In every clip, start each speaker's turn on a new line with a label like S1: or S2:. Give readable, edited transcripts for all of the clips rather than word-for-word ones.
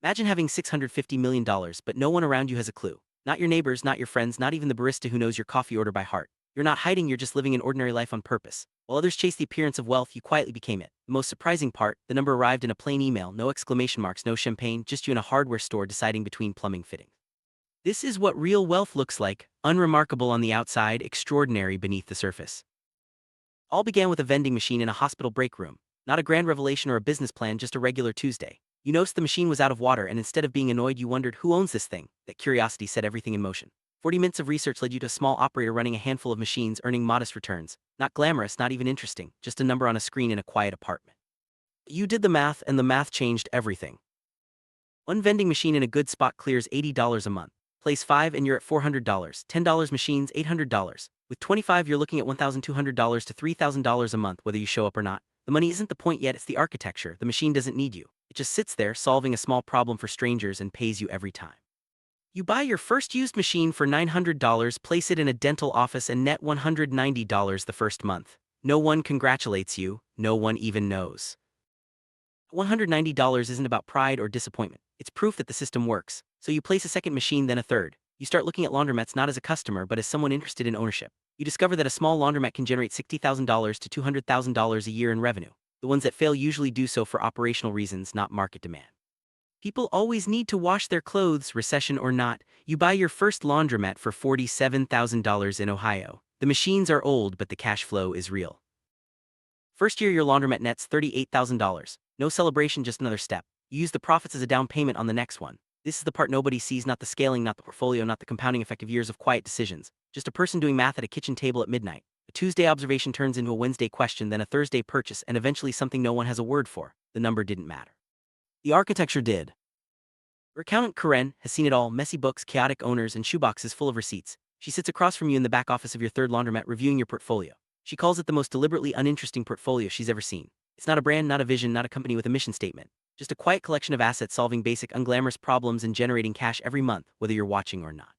S1: Imagine having $650 million, but no one around you has a clue. Not your neighbors, not your friends, not even the barista who knows your coffee order by heart. You're not hiding, you're just living an ordinary life on purpose. While others chase the appearance of wealth, you quietly became it. The most surprising part, the number arrived in a plain email, no exclamation marks, no champagne, just you in a hardware store deciding between plumbing fittings. This is what real wealth looks like, unremarkable on the outside, extraordinary beneath the surface. All began with a vending machine in a hospital break room. Not a grand revelation or a business plan, just a regular Tuesday. You noticed the machine was out of water, and instead of being annoyed, you wondered who owns this thing. That curiosity set everything in motion. 40 minutes of research led you to a small operator running a handful of machines, earning modest returns. Not glamorous, not even interesting, just a number on a screen in a quiet apartment. You did the math, and the math changed everything. One vending machine in a good spot clears $80 a month. Place 5 and you're at $400. $10 machines, $800. With 25, you're looking at $1,200 to $3,000 a month, whether you show up or not. The money isn't the point yet, it's the architecture. The machine doesn't need you. It just sits there, solving a small problem for strangers and pays you every time. You buy your first used machine for $900, place it in a dental office, and net $190 the first month. No one congratulates you, no one even knows. $190 isn't about pride or disappointment. It's proof that the system works. So you place a second machine, then a third. You start looking at laundromats not as a customer but as someone interested in ownership. You discover that a small laundromat can generate $60,000 to $200,000 a year in revenue. The ones that fail usually do so for operational reasons, not market demand. People always need to wash their clothes, recession or not. You buy your first laundromat for $47,000 in Ohio. The machines are old, but the cash flow is real. First year, your laundromat nets $38,000. No celebration, just another step. You use the profits as a down payment on the next one. This is the part nobody sees, not the scaling, not the portfolio, not the compounding effect of years of quiet decisions. Just a person doing math at a kitchen table at midnight. A Tuesday observation turns into a Wednesday question, then a Thursday purchase, and eventually something no one has a word for. The number didn't matter. The architecture did. Your accountant, Karen, has seen it all: messy books, chaotic owners, and shoeboxes full of receipts. She sits across from you in the back office of your third laundromat, reviewing your portfolio. She calls it the most deliberately uninteresting portfolio she's ever seen. It's not a brand, not a vision, not a company with a mission statement. Just a quiet collection of assets solving basic, unglamorous problems and generating cash every month, whether you're watching or not.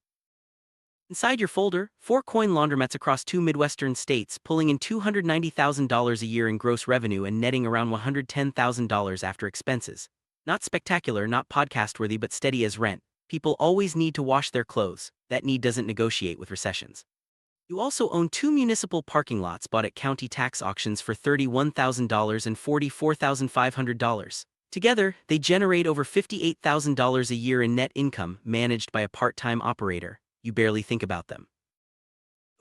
S1: Inside your folder, 4 coin laundromats across 2 Midwestern states, pulling in $290,000 a year in gross revenue and netting around $110,000 after expenses. Not spectacular, not podcast-worthy, but steady as rent. People always need to wash their clothes. That need doesn't negotiate with recessions. You also own 2 municipal parking lots bought at county tax auctions for $31,000 and $44,500. Together, they generate over $58,000 a year in net income, managed by a part-time operator. You barely think about them.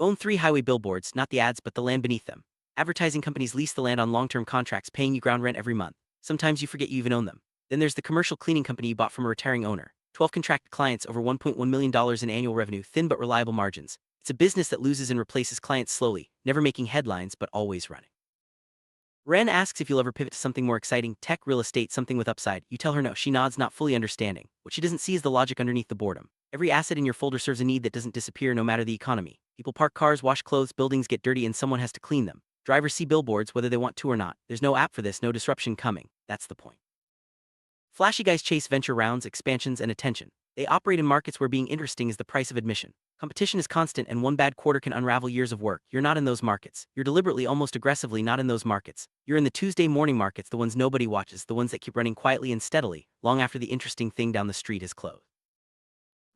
S1: Own 3 highway billboards, not the ads but the land beneath them. Advertising companies lease the land on long-term contracts, paying you ground rent every month. Sometimes you forget you even own them. Then there's the commercial cleaning company you bought from a retiring owner. 12 contracted clients, over $1.1 million in annual revenue, thin but reliable margins. It's a business that loses and replaces clients slowly, never making headlines but always running. Ren asks if you'll ever pivot to something more exciting: tech, real estate, something with upside. You tell her no. She nods, not fully understanding. What she doesn't see is the logic underneath the boredom. Every asset in your folder serves a need that doesn't disappear no matter the economy. People park cars, wash clothes, buildings get dirty, and someone has to clean them. Drivers see billboards whether they want to or not. There's no app for this, no disruption coming. That's the point. Flashy guys chase venture rounds, expansions, and attention. They operate in markets where being interesting is the price of admission. Competition is constant, and one bad quarter can unravel years of work. You're not in those markets. You're deliberately, almost aggressively not in those markets. You're in the Tuesday morning markets, the ones nobody watches, the ones that keep running quietly and steadily, long after the interesting thing down the street is closed.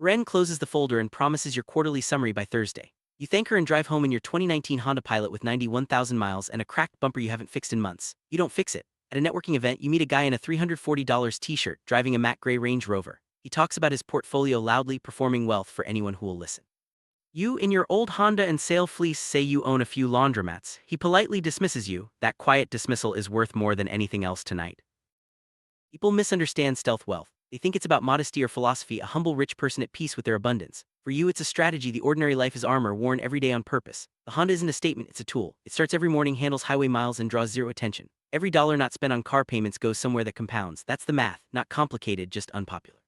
S1: Ren closes the folder and promises your quarterly summary by Thursday. You thank her and drive home in your 2019 Honda Pilot with 91,000 miles and a cracked bumper you haven't fixed in months. You don't fix it. At a networking event, you meet a guy in a $340 t-shirt, driving a matte gray Range Rover. He talks about his portfolio loudly, performing wealth for anyone who will listen. You, in your old Honda and sale fleece, say you own a few laundromats. He politely dismisses you. That quiet dismissal is worth more than anything else tonight. People misunderstand stealth wealth. They think it's about modesty or philosophy, a humble rich person at peace with their abundance. For you, it's a strategy. The ordinary life is armor worn every day on purpose. The Honda isn't a statement, it's a tool. It starts every morning, handles highway miles, and draws zero attention. Every dollar not spent on car payments goes somewhere that compounds. That's the math. Not complicated, just unpopular.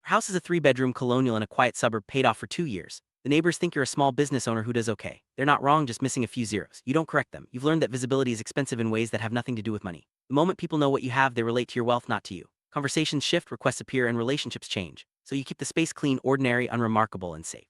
S1: Our house is a 3-bedroom colonial in a quiet suburb, paid off for 2 years. The neighbors think you're a small business owner who does okay. They're not wrong, just missing a few zeros. You don't correct them. You've learned that visibility is expensive in ways that have nothing to do with money. The moment people know what you have, they relate to your wealth, not to you. Conversations shift, requests appear, and relationships change. So you keep the space clean, ordinary, unremarkable, and safe.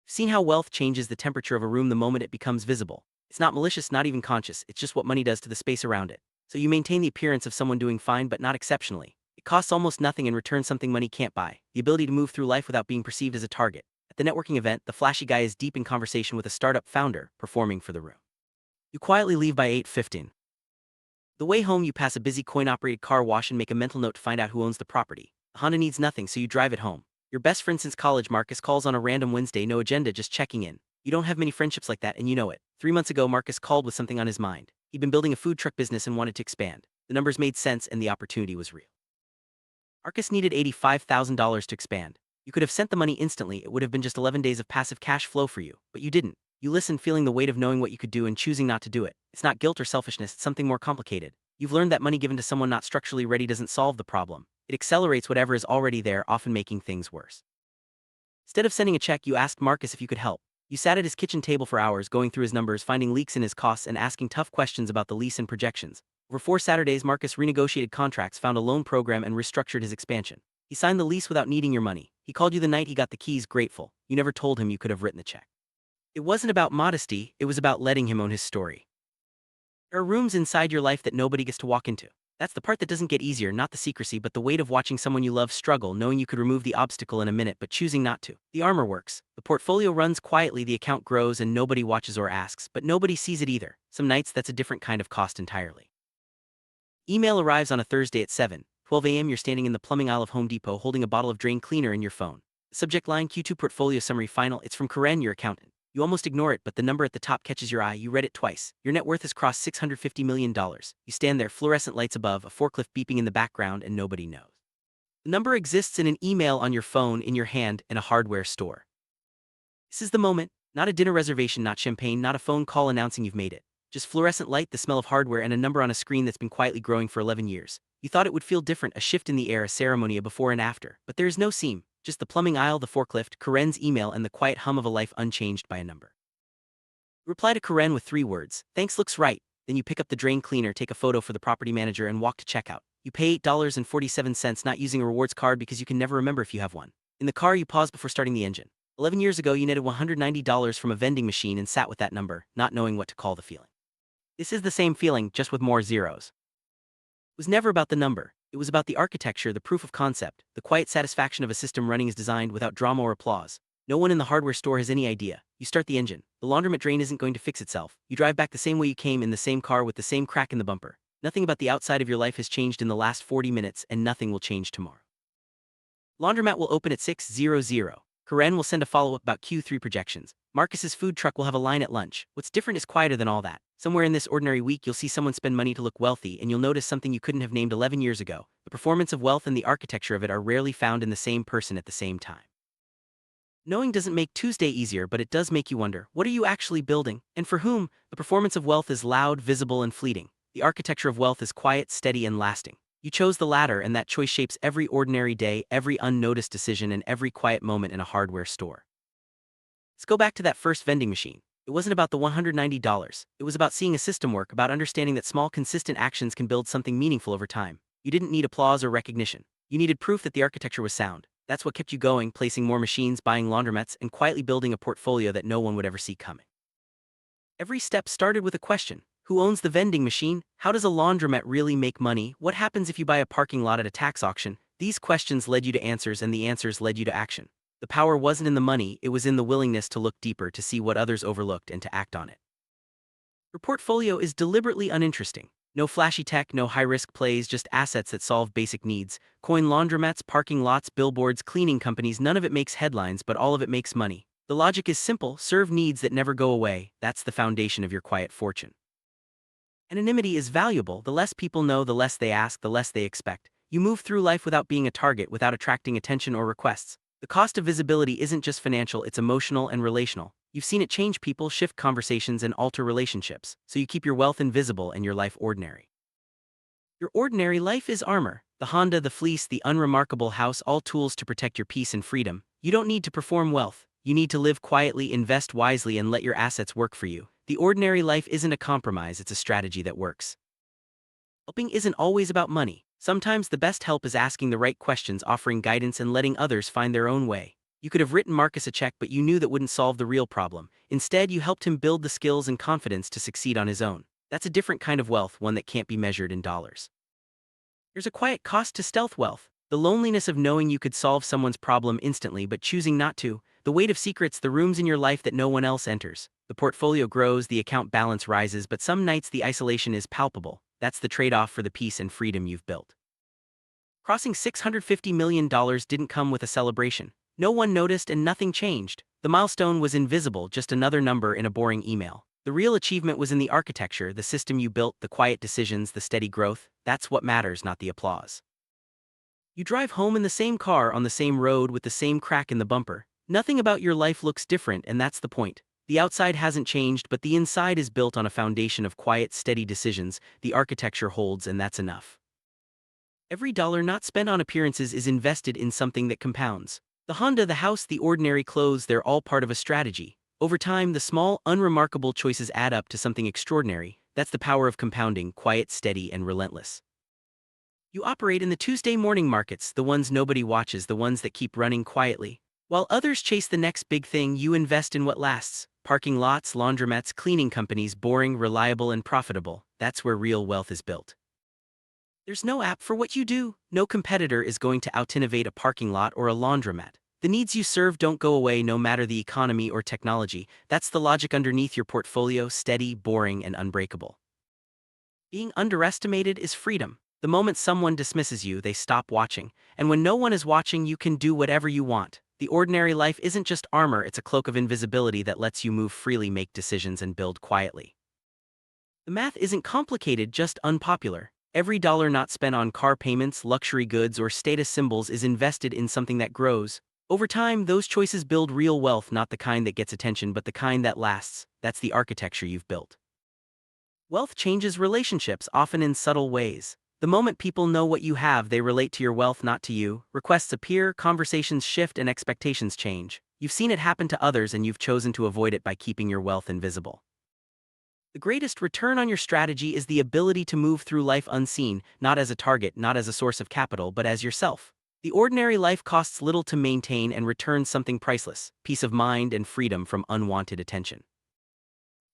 S1: You've seen how wealth changes the temperature of a room the moment it becomes visible. It's not malicious, not even conscious. It's just what money does to the space around it. So you maintain the appearance of someone doing fine but not exceptionally. It costs almost nothing and returns something money can't buy: the ability to move through life without being perceived as a target. At the networking event, the flashy guy is deep in conversation with a startup founder, performing for the room. You quietly leave by 8:15. The way home, you pass a busy coin-operated car wash and make a mental note to find out who owns the property. The Honda needs nothing, so you drive it home. Your best friend since college, Marcus, calls on a random Wednesday, no agenda, just checking in. You don't have many friendships like that, and you know it. 3 months ago, Marcus called with something on his mind. He'd been building a food truck business and wanted to expand. The numbers made sense, and the opportunity was real. Marcus needed $85,000 to expand. You could have sent the money instantly, it would have been just 11 days of passive cash flow for you, but you didn't. You listened, feeling the weight of knowing what you could do and choosing not to do it. It's not guilt or selfishness, it's something more complicated. You've learned that money given to someone not structurally ready doesn't solve the problem. It accelerates whatever is already there, often making things worse. Instead of sending a check, you asked Marcus if you could help. You sat at his kitchen table for hours, going through his numbers, finding leaks in his costs, and asking tough questions about the lease and projections. Over 4 Saturdays, Marcus renegotiated contracts, found a loan program, and restructured his expansion. He signed the lease without needing your money. He called you the night he got the keys, grateful. You never told him you could have written the check. It wasn't about modesty, it was about letting him own his story. There are rooms inside your life that nobody gets to walk into. That's the part that doesn't get easier, not the secrecy, but the weight of watching someone you love struggle, knowing you could remove the obstacle in a minute but choosing not to. The armor works. The portfolio runs quietly, the account grows, and nobody watches or asks, but nobody sees it either. Some nights that's a different kind of cost entirely. Email arrives on a Thursday at 7:12 a.m. You're standing in the plumbing aisle of Home Depot holding a bottle of drain cleaner in your phone. Subject line: Q2 portfolio summary final. It's from Karen, your accountant. You almost ignore it, but the number at the top catches your eye. You read it twice. Your net worth has crossed $650 million. You stand there, fluorescent lights above, a forklift beeping in the background, and nobody knows. The number exists in an email on your phone, in your hand, in a hardware store. This is the moment. Not a dinner reservation, not champagne, not a phone call announcing you've made it. Just fluorescent light, the smell of hardware, and a number on a screen that's been quietly growing for 11 years. You thought it would feel different, a shift in the air, a ceremony, a before and after. But there is no seam. Just the plumbing aisle, the forklift, Karen's email, and the quiet hum of a life unchanged by a number. Reply to Karen with 3 words: thanks, looks right. Then you pick up the drain cleaner, take a photo for the property manager, and walk to checkout. You pay $8.47, not using a rewards card because you can never remember if you have one. In the car, you pause before starting the engine. 11 years ago, you netted $190 from a vending machine and sat with that number, not knowing what to call the feeling. This is the same feeling, just with more zeros. It was never about the number. It was about the architecture, the proof of concept, the quiet satisfaction of a system running as designed without drama or applause. No one in the hardware store has any idea. You start the engine. The laundromat drain isn't going to fix itself. You drive back the same way you came, in the same car with the same crack in the bumper. Nothing about the outside of your life has changed in the last 40 minutes, and nothing will change tomorrow. Laundromat will open at 6:00. Karen will send a follow-up about Q3 projections. Marcus's food truck will have a line at lunch. What's different is quieter than all that. Somewhere in this ordinary week, you'll see someone spend money to look wealthy, and you'll notice something you couldn't have named 11 years ago. The performance of wealth and the architecture of it are rarely found in the same person at the same time. Knowing doesn't make Tuesday easier, but it does make you wonder, what are you actually building, and for whom? The performance of wealth is loud, visible, and fleeting. The architecture of wealth is quiet, steady, and lasting. You chose the latter, and that choice shapes every ordinary day, every unnoticed decision, and every quiet moment in a hardware store. Let's go back to that first vending machine. It wasn't about the $190. It was about seeing a system work, about understanding that small, consistent actions can build something meaningful over time. You didn't need applause or recognition. You needed proof that the architecture was sound. That's what kept you going, placing more machines, buying laundromats, and quietly building a portfolio that no one would ever see coming. Every step started with a question. Who owns the vending machine? How does a laundromat really make money? What happens if you buy a parking lot at a tax auction? These questions led you to answers, and the answers led you to action. The power wasn't in the money, it was in the willingness to look deeper, to see what others overlooked, and to act on it. Your portfolio is deliberately uninteresting. No flashy tech, no high-risk plays, just assets that solve basic needs. Coin laundromats, parking lots, billboards, cleaning companies, none of it makes headlines, but all of it makes money. The logic is simple: serve needs that never go away. That's the foundation of your quiet fortune. Anonymity is valuable. The less people know, the less they ask, the less they expect. You move through life without being a target, without attracting attention or requests. The cost of visibility isn't just financial, it's emotional and relational. You've seen it change people, shift conversations, and alter relationships, so you keep your wealth invisible and your life ordinary. Your ordinary life is armor. The Honda, the fleece, the unremarkable house, all tools to protect your peace and freedom. You don't need to perform wealth. You need to live quietly, invest wisely, and let your assets work for you. The ordinary life isn't a compromise, it's a strategy that works. Helping isn't always about money. Sometimes the best help is asking the right questions, offering guidance, and letting others find their own way. You could have written Marcus a check, but you knew that wouldn't solve the real problem. Instead, you helped him build the skills and confidence to succeed on his own. That's a different kind of wealth, one that can't be measured in dollars. There's a quiet cost to stealth wealth. The loneliness of knowing you could solve someone's problem instantly but choosing not to. The weight of secrets, the rooms in your life that no one else enters. The portfolio grows, the account balance rises, but some nights the isolation is palpable. That's the trade-off for the peace and freedom you've built. Crossing $650 million didn't come with a celebration. No one noticed and nothing changed. The milestone was invisible, just another number in a boring email. The real achievement was in the architecture, the system you built, the quiet decisions, the steady growth. That's what matters, not the applause. You drive home in the same car on the same road with the same crack in the bumper. Nothing about your life looks different, and that's the point. The outside hasn't changed, but the inside is built on a foundation of quiet, steady decisions. The architecture holds, and that's enough. Every dollar not spent on appearances is invested in something that compounds. The Honda, the house, the ordinary clothes, they're all part of a strategy. Over time, the small, unremarkable choices add up to something extraordinary. That's the power of compounding, quiet, steady, and relentless. You operate in the Tuesday morning markets, the ones nobody watches, the ones that keep running quietly. While others chase the next big thing, you invest in what lasts. Parking lots, laundromats, cleaning companies, boring, reliable, and profitable. That's where real wealth is built. There's no app for what you do. No competitor is going to out-innovate a parking lot or a laundromat. The needs you serve don't go away no matter the economy or technology. That's the logic underneath your portfolio, steady, boring, and unbreakable. Being underestimated is freedom. The moment someone dismisses you, they stop watching. And when no one is watching, you can do whatever you want. The ordinary life isn't just armor, it's a cloak of invisibility that lets you move freely, make decisions, and build quietly. The math isn't complicated, just unpopular. Every dollar not spent on car payments, luxury goods, or status symbols is invested in something that grows. Over time, those choices build real wealth, not the kind that gets attention, but the kind that lasts. That's the architecture you've built. Wealth changes relationships, often in subtle ways. The moment people know what you have, they relate to your wealth, not to you. Requests appear, conversations shift, and expectations change. You've seen it happen to others, and you've chosen to avoid it by keeping your wealth invisible. The greatest return on your strategy is the ability to move through life unseen, not as a target, not as a source of capital, but as yourself. The ordinary life costs little to maintain and returns something priceless: peace of mind and freedom from unwanted attention.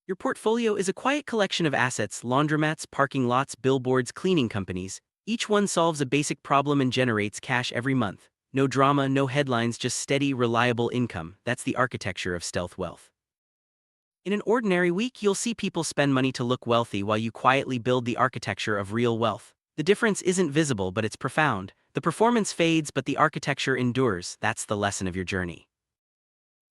S1: Your portfolio is a quiet collection of assets: laundromats, parking lots, billboards, cleaning companies. Each one solves a basic problem and generates cash every month. No drama, no headlines, just steady, reliable income. That's the architecture of stealth wealth. In an ordinary week, you'll see people spend money to look wealthy while you quietly build the architecture of real wealth. The difference isn't visible, but it's profound. The performance fades, but the architecture endures. That's the lesson of your journey.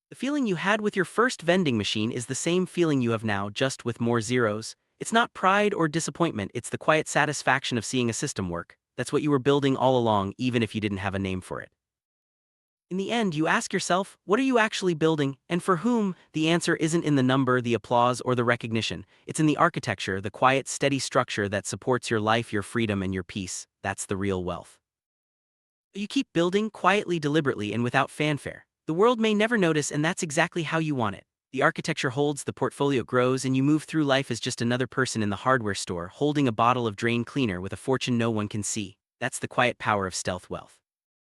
S1: The feeling you had with your first vending machine is the same feeling you have now, just with more zeros. It's not pride or disappointment, it's the quiet satisfaction of seeing a system work. That's what you were building all along, even if you didn't have a name for it. In the end, you ask yourself, what are you actually building, and for whom? The answer isn't in the number, the applause, or the recognition. It's in the architecture, the quiet, steady structure that supports your life, your freedom, and your peace. That's the real wealth. You keep building quietly, deliberately, and without fanfare. The world may never notice, and that's exactly how you want it. The architecture holds, the portfolio grows, and you move through life as just another person in the hardware store, holding a bottle of drain cleaner with a fortune no one can see. That's the quiet power of stealth wealth.